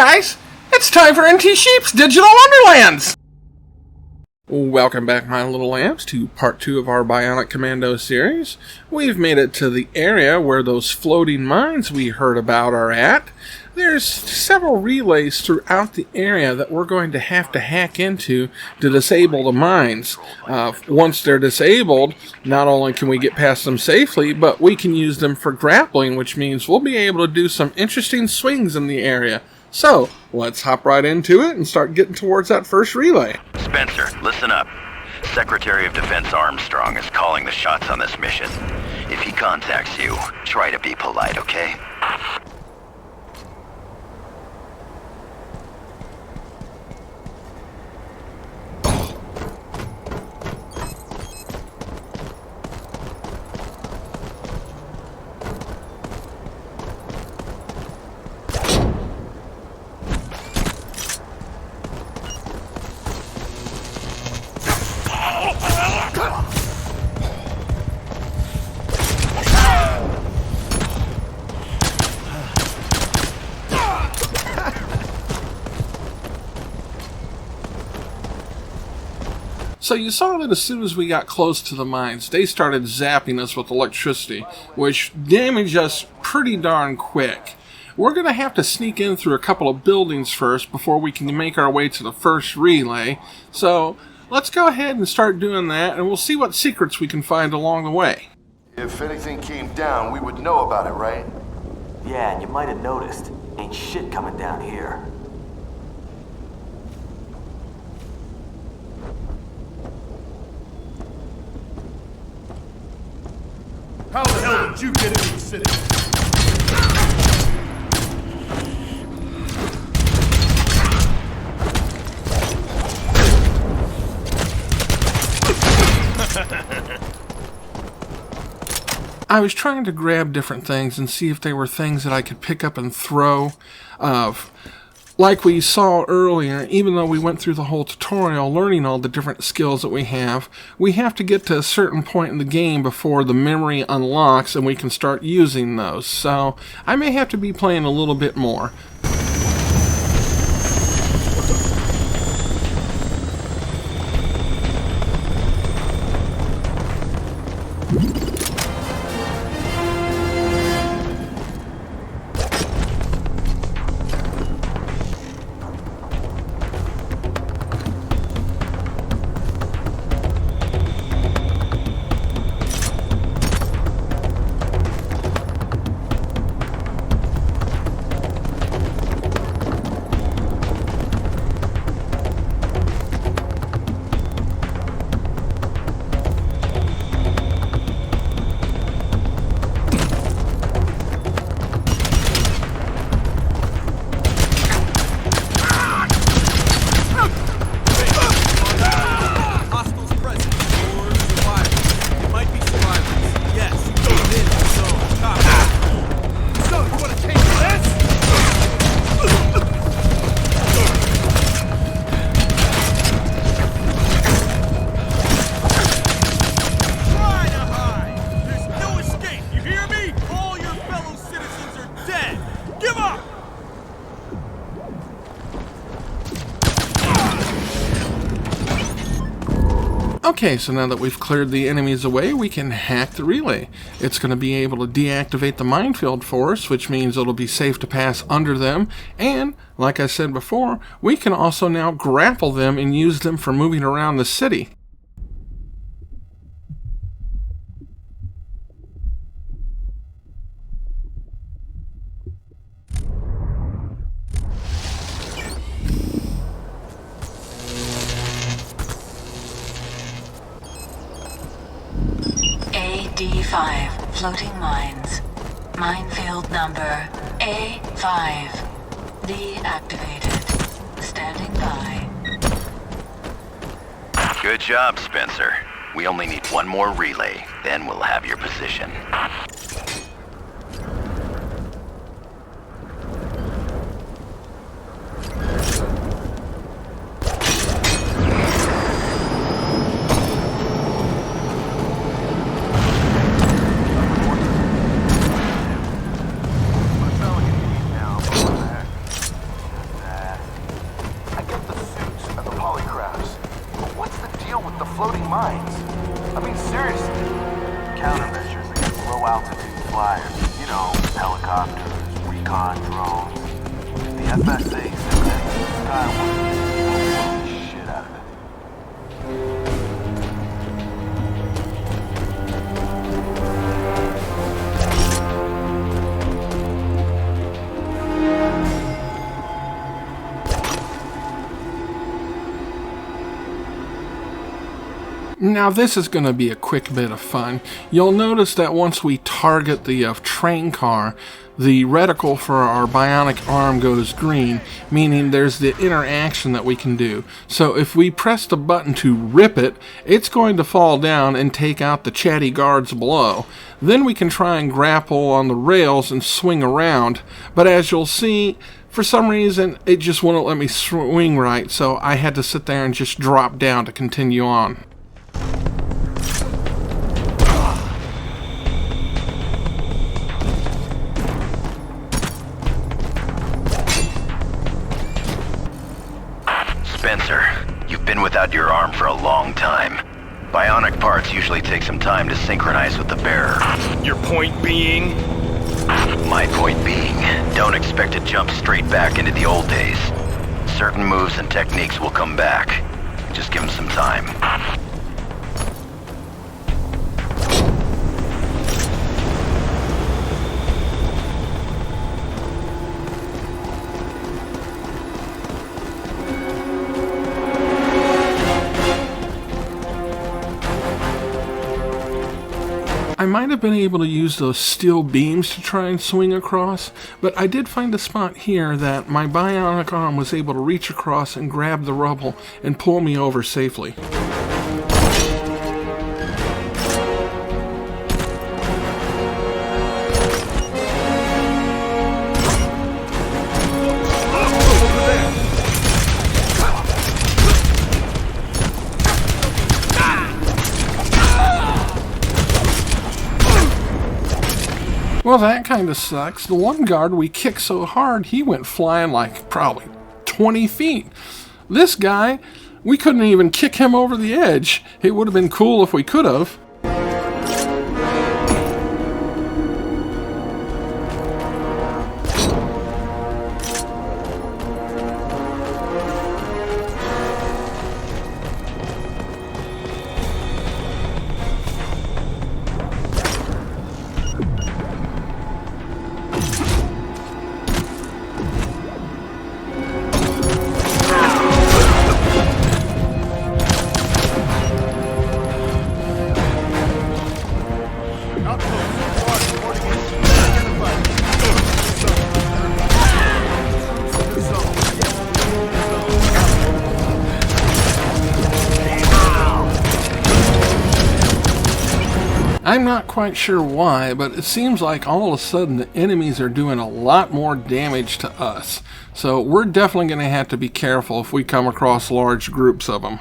guys, it's time for NT Sheep's Digital Wonderlands! Welcome back, my little lambs, to part 2 of our Bionic Commando series. We've made it to the area where those floating mines we heard about are at. There's several relays throughout the area that we're going to have to hack into to disable the mines. Once they're disabled, not only can we get past them safely, but we can use them for grappling, which means we'll be able to do some interesting swings in the area. So, let's hop right into it and start getting towards that first relay. Spencer, listen up. Secretary of Defense Armstrong is calling the shots on this mission. If he contacts you, try to be polite, okay? So you saw that as soon as we got close to the mines, they started zapping us with electricity, which damaged us pretty darn quick. We're going to have to sneak in through a couple of buildings first before we can make our way to the first relay. So let's go ahead and start doing that, and we'll see what secrets we can find along the way. If anything came down, we would know about it, right? Yeah, and you might have noticed. Ain't shit coming down here. How the hell did you get into the city? I was trying to grab different things and see if they were things that I could pick up and throw. Like we saw earlier, even though we went through the whole tutorial learning all the different skills that we have to get to a certain point in the game before the memory unlocks and we can start using those. So I may have to be playing a little bit more. Okay, so now that we've cleared the enemies away, we can hack the relay. It's going to be able to deactivate the minefield for us, which means it'll be safe to pass under them. And, like I said before, we can also now grapple them and use them for moving around the city. D5, floating mines. Minefield number A5. Deactivated. Standing by. Good job, Spencer. We only need one more relay, then we'll have your position. mines. I mean, seriously. Countermeasures against low-altitude flyers. You know, helicopters, recon drones. The FSA said that Sky will blow the shit out of it. Now this is going to be a quick bit of fun. You'll notice that once we target the train car, the reticle for our bionic arm goes green, meaning there's the interaction that we can do. So if we press the button to rip it, it's going to fall down and take out the chatty guards below. Then we can try and grapple on the rails and swing around, but as you'll see, for some reason it just wouldn't let me swing right, so I had to sit there and just drop down to continue on. Spencer, you've been without your arm for a long time. Bionic parts usually take some time to synchronize with the bearer. Your point being? My point being, don't expect to jump straight back into the old days. Certain moves and techniques will come back. Just give them some time. I might have been able to use those steel beams to try and swing across, but I did find a spot here that my bionic arm was able to reach across and grab the rubble and pull me over safely. Well, that kind of sucks. The one guard we kicked so hard, he went flying like probably 20 feet. This guy, we couldn't even kick him over the edge. It would have been cool if we could have. I'm not quite sure why, but it seems like all of a sudden the enemies are doing a lot more damage to us. So we're definitely going to have to be careful if we come across large groups of them.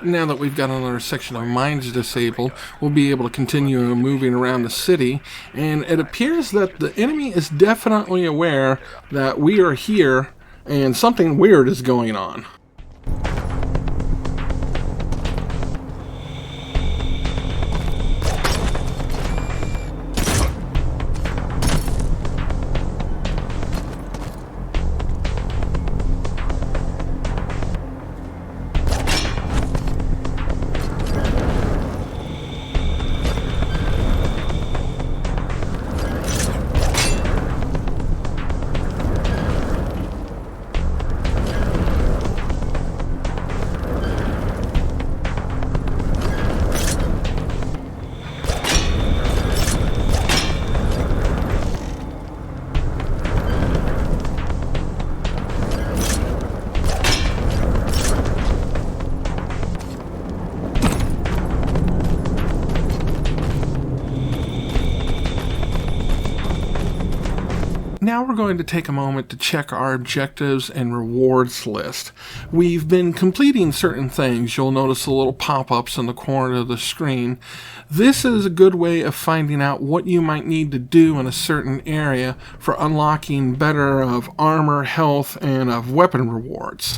Now that we've got another section of mines disabled, we'll be able to continue moving around the city, and it appears that the enemy is definitely aware that we are here and something weird is going on. Now we're going to take a moment to check our objectives and rewards list. We've been completing certain things. You'll notice the little pop-ups in the corner of the screen. This is a good way of finding out what you might need to do in a certain area for unlocking better of armor, health, and of weapon rewards.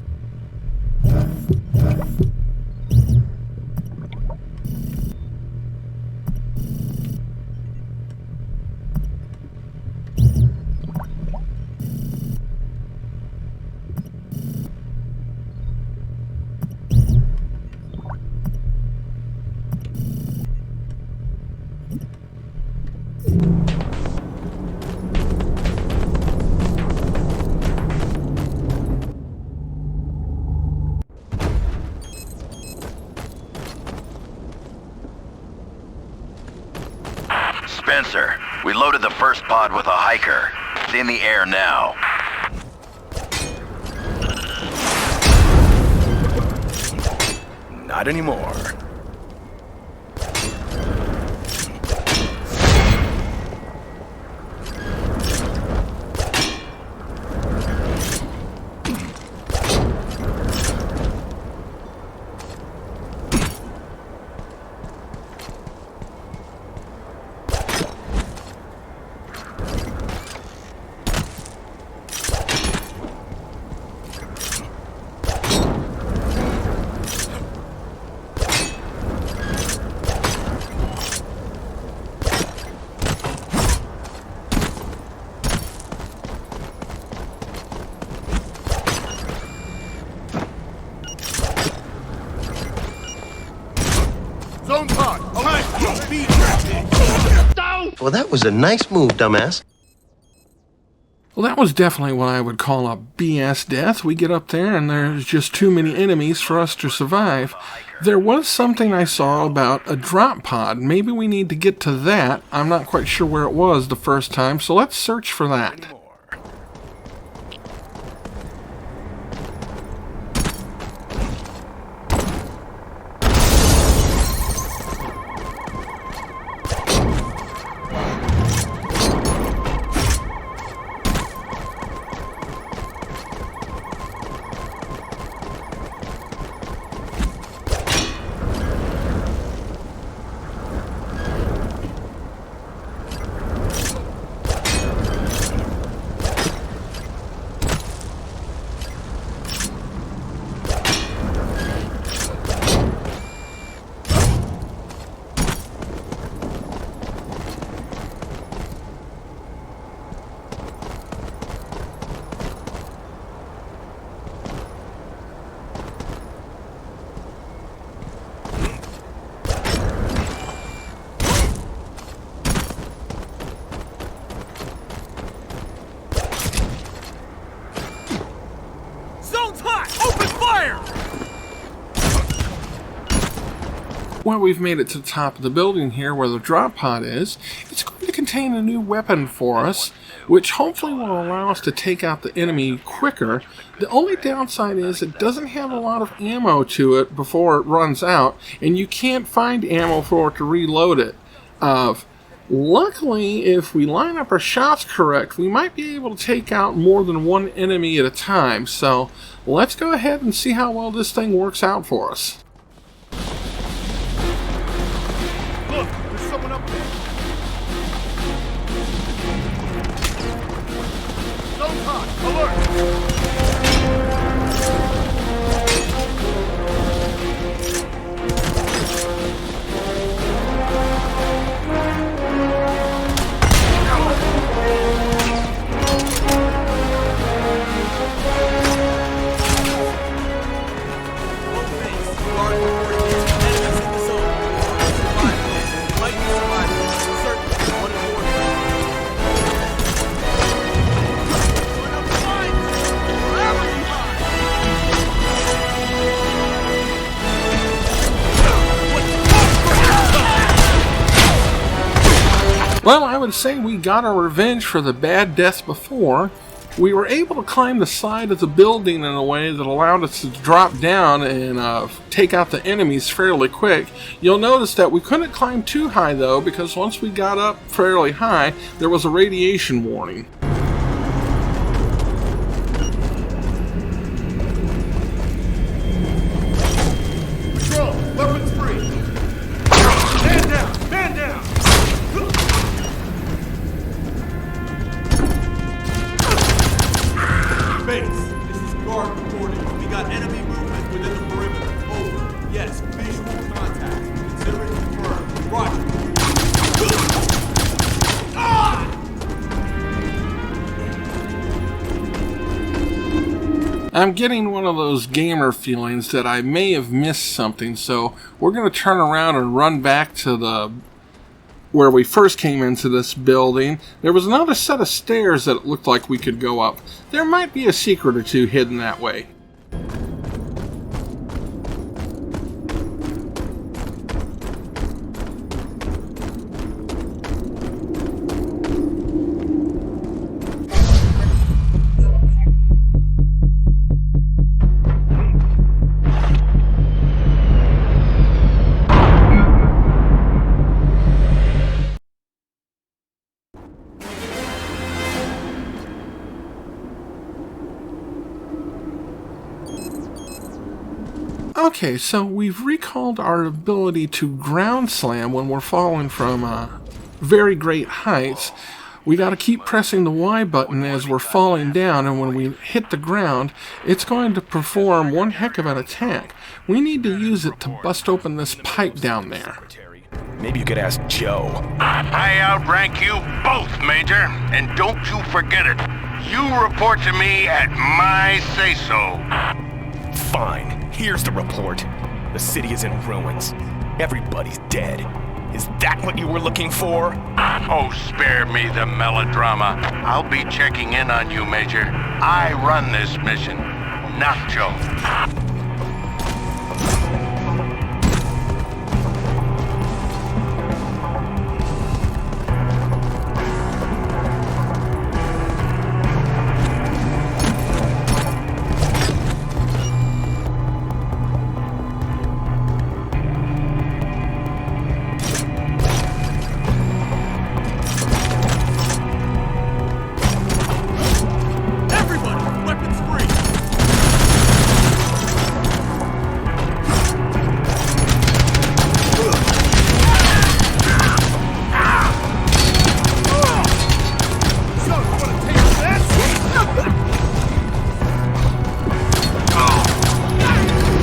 Spencer, we loaded the first pod with a hiker. It's in the air now. Not anymore. Well, that was a nice move, dumbass. Well, that was definitely what I would call a BS death. We get up there and there's just too many enemies for us to survive. There was something I saw about a drop pod. Maybe we need to get to that. I'm not quite sure where it was the first time, so let's search for that. Well, we've made it to the top of the building here where the drop pod is. It's going to contain a new weapon for us, which hopefully will allow us to take out the enemy quicker. The only downside is it doesn't have a lot of ammo to it before it runs out, and you can't find ammo for it to reload it. Luckily, if we line up our shots correct, we might be able to take out more than one enemy at a time. So let's go ahead and see how well this thing works out for us. Look, there's someone up there. Zone pod, alert! Well, I would say we got our revenge for the bad deaths before. We were able to climb the side of the building in a way that allowed us to drop down and take out the enemies fairly quick. You'll notice that we couldn't climb too high though, because once we got up fairly high, there was a radiation warning. I'm getting one of those gamer feelings that I may have missed something, so we're going to turn around and run back to where we first came into this building. There was another set of stairs that it looked like we could go up. There might be a secret or two hidden that way. Okay, so we've recalled our ability to ground slam when we're falling from very great heights. We got to keep pressing the Y button as we're falling down, and when we hit the ground, it's going to perform one heck of an attack. We need to use it to bust open this pipe down there. Maybe you could ask Joe. I outrank you both, Major, and don't you forget it. You report to me at my say-so. Fine. Here's the report. The city is in ruins. Everybody's dead. Is that what you were looking for? Oh, spare me the melodrama. I'll be checking in on you, Major. I run this mission, not Joe.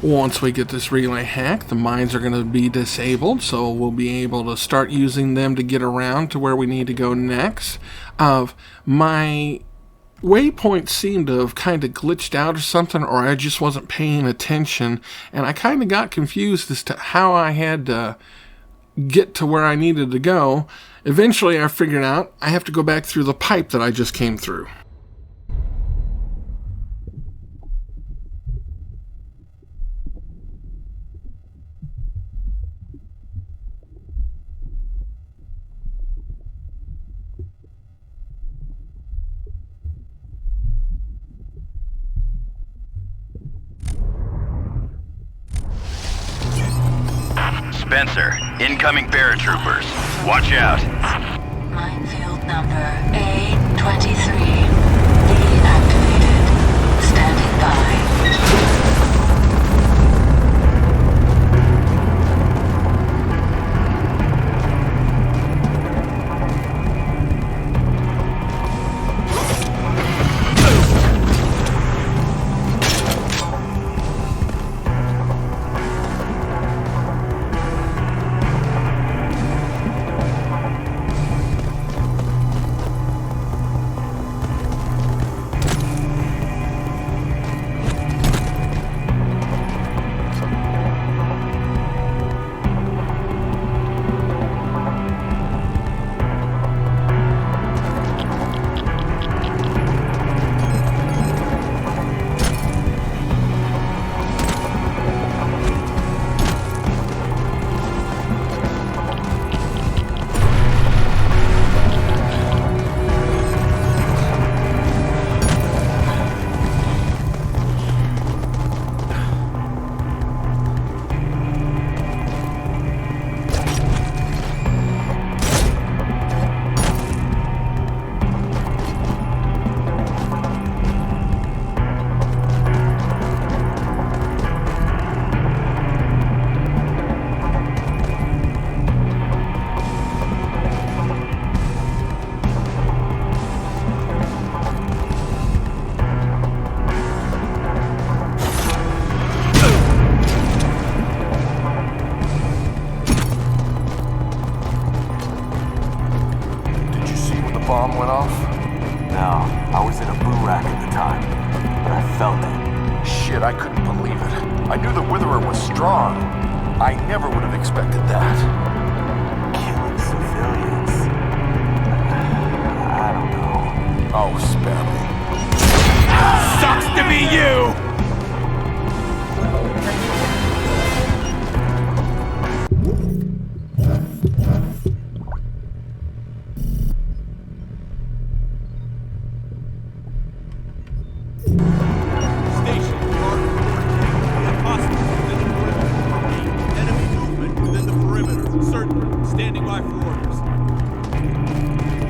Once we get this relay hacked, the mines are going to be disabled, so we'll be able to start using them to get around to where we need to go next. My waypoint seemed to have kind of glitched out or something, or I just wasn't paying attention, and I kind of got confused as to how I had to get to where I needed to go. Eventually I figured out I have to go back through the pipe that I just came through. Spencer, incoming paratroopers. Watch out. Minefield number A23. Deactivated. Standing by. I knew the Witherer was strong. I never would have expected that. Killing civilians. I don't know. Oh, spare me. Sucks to be you!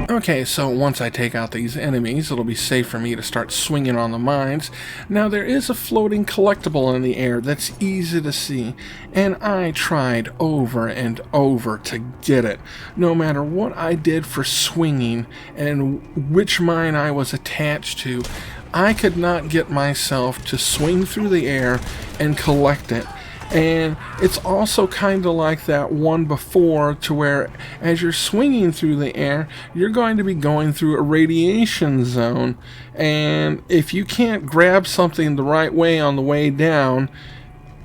Okay, so once I take out these enemies, it'll be safe for me to start swinging on the mines. Now, there is a floating collectible in the air that's easy to see, and I tried over and over to get it. No matter what I did for swinging and which mine I was attached to, I could not get myself to swing through the air and collect it. And it's also kind of like that one before, to where as you're swinging through the air, you're going to be going through a radiation zone, and if you can't grab something the right way on the way down,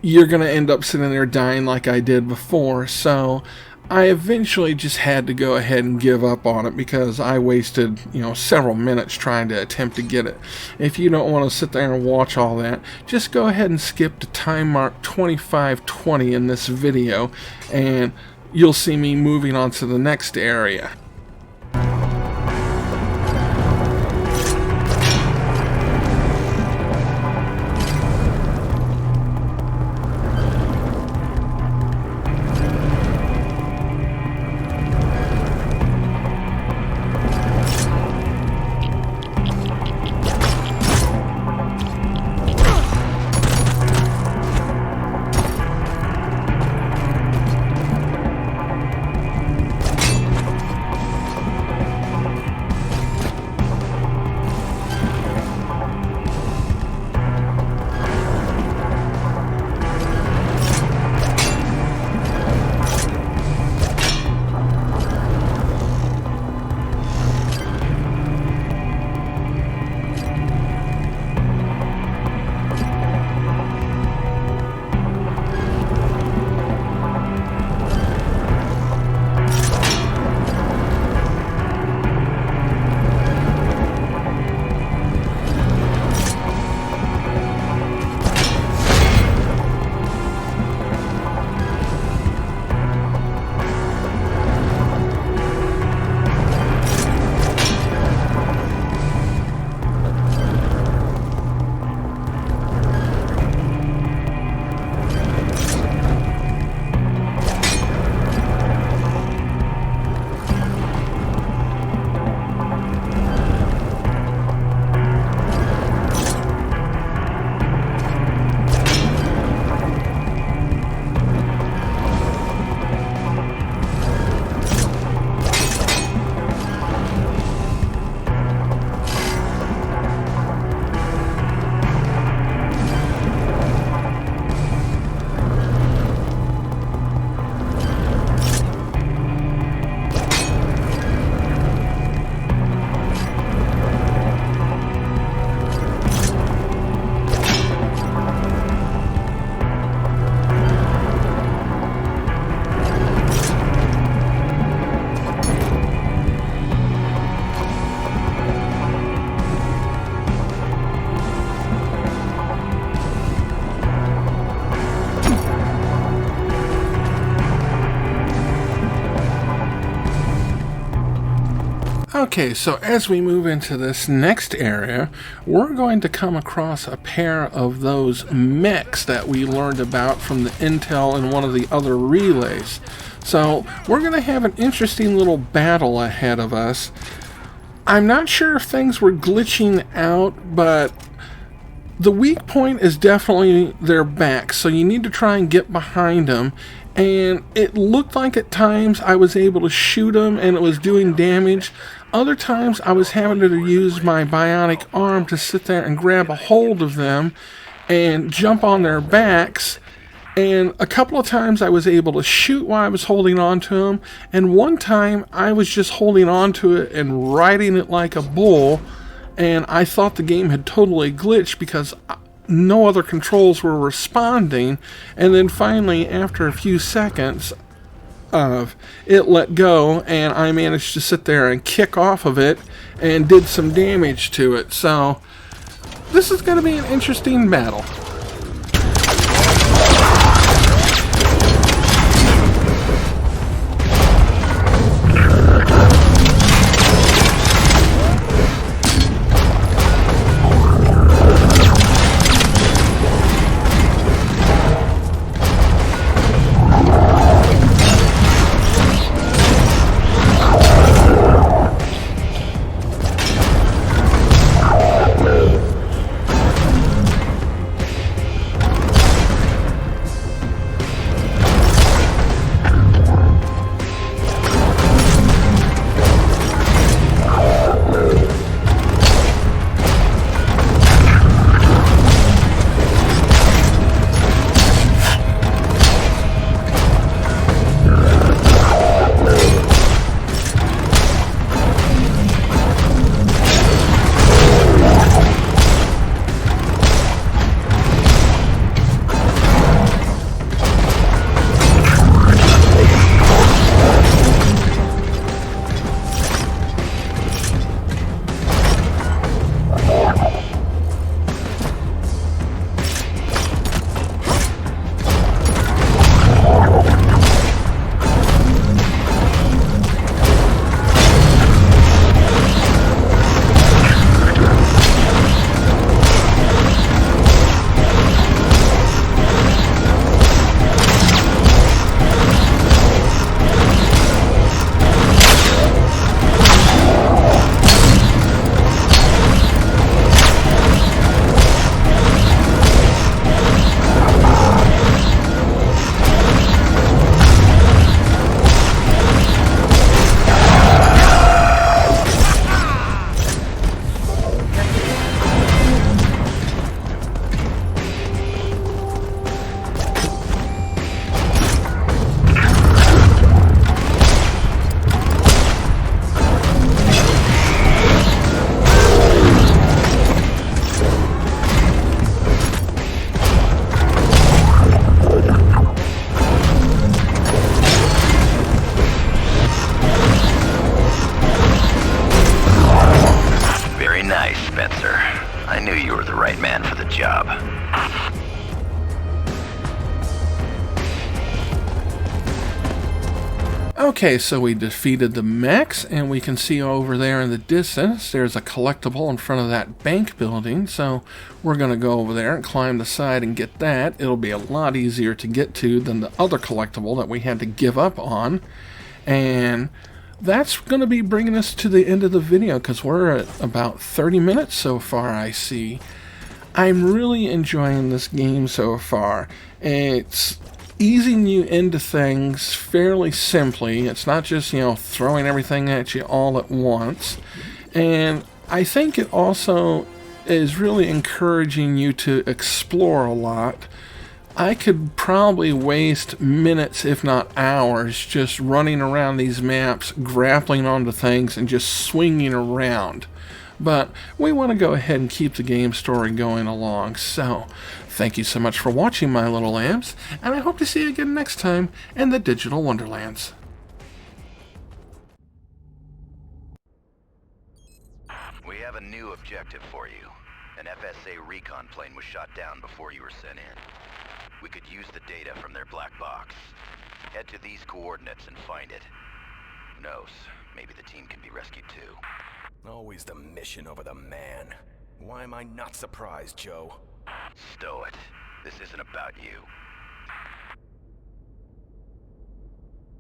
you're going to end up sitting there dying like I did before. So I eventually just had to go ahead and give up on it, because I wasted, several minutes trying to attempt to get it. If you don't want to sit there and watch all that, just go ahead and skip to time mark 2520 in this video, and you'll see me moving on to the next area. Okay, so as we move into this next area, we're going to come across a pair of those mechs that we learned about from the intel in one of the other relays. So we're going to have an interesting little battle ahead of us. I'm not sure if things were glitching out, but the weak point is definitely their back, so you need to try and get behind them. And it looked like at times I was able to shoot them and it was doing damage. Other times I was having to use my bionic arm to sit there and grab a hold of them and jump on their backs. And a couple of times I was able to shoot while I was holding on to them. And one time I was just holding on to it and riding it like a bull. And I thought the game had totally glitched, because no other controls were responding, and then finally, after a few seconds of it let go, and I managed to sit there and kick off of it and did some damage to it. So this is going to be an interesting battle. Okay, so we defeated the mechs, and we can see over there in the distance, there's a collectible in front of that bank building, so we're going to go over there and climb the side and get that. It'll be a lot easier to get to than the other collectible that we had to give up on, and that's going to be bringing us to the end of the video, because we're at about 30 minutes so far, I see. I'm really enjoying this game so far. It's easing you into things fairly simply. It's not just, throwing everything at you all at once. And I think it also is really encouraging you to explore a lot. I could probably waste minutes, if not hours, just running around these maps, grappling onto things, and just swinging around. But we want to go ahead and keep the game story going along, so thank you so much for watching, my little lambs, and I hope to see you again next time in the Digital Wonderlands. We have a new objective for you. An FSA recon plane was shot down before you were sent in. We could use the data from their black box. Head to these coordinates and find it. Who knows? Maybe the team can be rescued too. Always the mission over the man. Why am I not surprised, Joe? Stow it. This isn't about you.